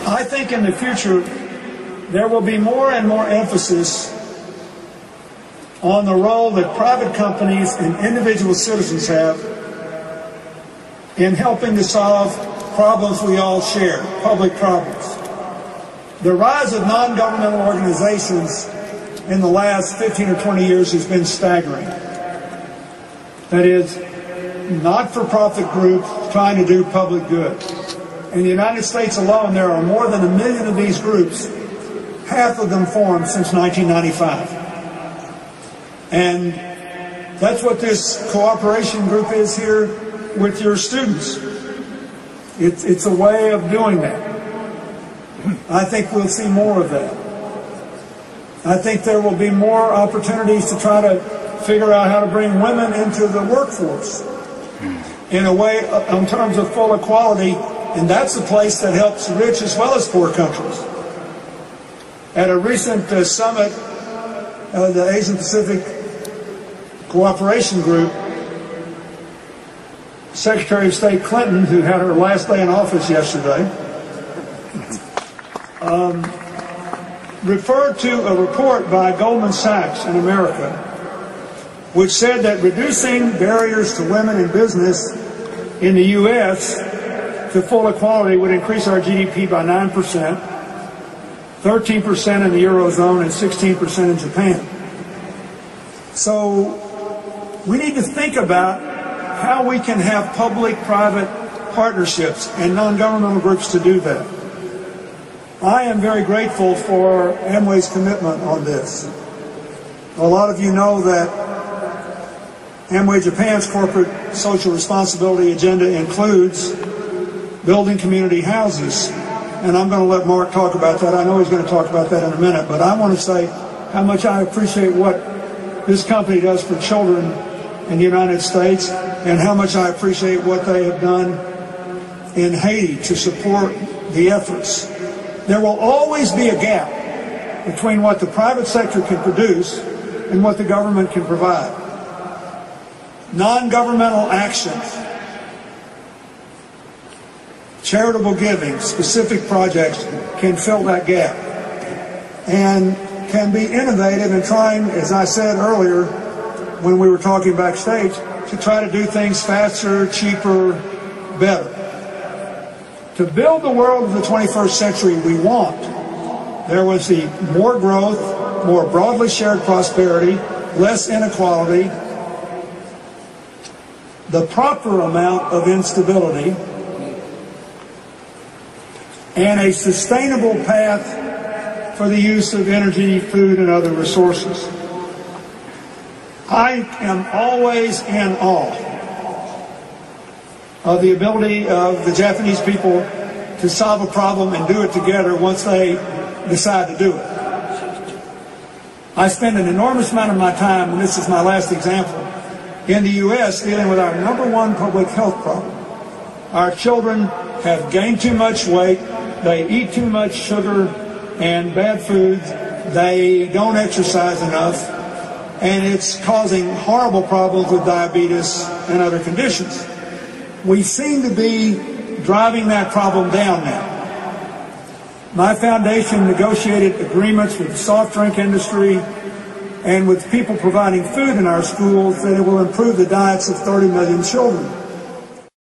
I think in the future there will be more and more emphasis on the role that private companies and individual citizens have in helping to solve problems we all share, public problems. The rise of non-governmental organizations in the last 15 or 20 years has been staggering. That is, not-for-profit groups trying to do public good. In the United States alone, there are more than 1 million of these groups, half of them formed since 1995. And that's what this cooperation group is here with your students. It's a way of doing that. I think we'll see more of that. I think there will be more opportunities to try to figure out how to bring women into the workforce in a way in terms of full equality, and that's a place that helps rich as well as poor countries. At a recent summit of the Asian Pacific Cooperation Group, Secretary of State Clinton, who had her last day in office yesterday, referred to a report by Goldman Sachs in America, which said that reducing barriers to women in business in the U.S. to full equality would increase our GDP by 9%, 13% in the Eurozone, and 16% in Japan. So we need to think about how we can have public-private partnerships and non-governmental groups to do that. I am very grateful for Amway's commitment on this. A lot of you know that Amway Japan's corporate social responsibility agenda includes building community houses. And I'm going to let Mark talk about that. I know he's going to talk about that in a minute. But I want to say how much I appreciate what this company does for children in the United States and how much I appreciate what they have done in Haiti to support the efforts. There will always be a gap between what the private sector can produce and what the government can provide. Non-governmental actions, charitable giving, specific projects can fill that gap and can be innovative in trying, as I said earlier when we were talking backstage, to try to do things faster, cheaper, better. To build the world of the 21st century we want, there was the more growth, more broadly shared prosperity, less inequality, the proper amount of instability, and a sustainable path for the use of energy, food, and other resources. I am always in awe of the ability of the Japanese people to solve a problem and do it together once they decide to do it. I spend an enormous amount of my time, and this is my last example, in the U.S. dealing with our #1 public health problem. Our children have gained too much weight, they eat too much sugar and bad foods, they don't exercise enough, and it's causing horrible problems with diabetes and other conditions. We seem to be driving that problem down now. My foundation negotiated agreements with the soft drink industry and with people providing food in our schools that it will improve the diets of 30 million children.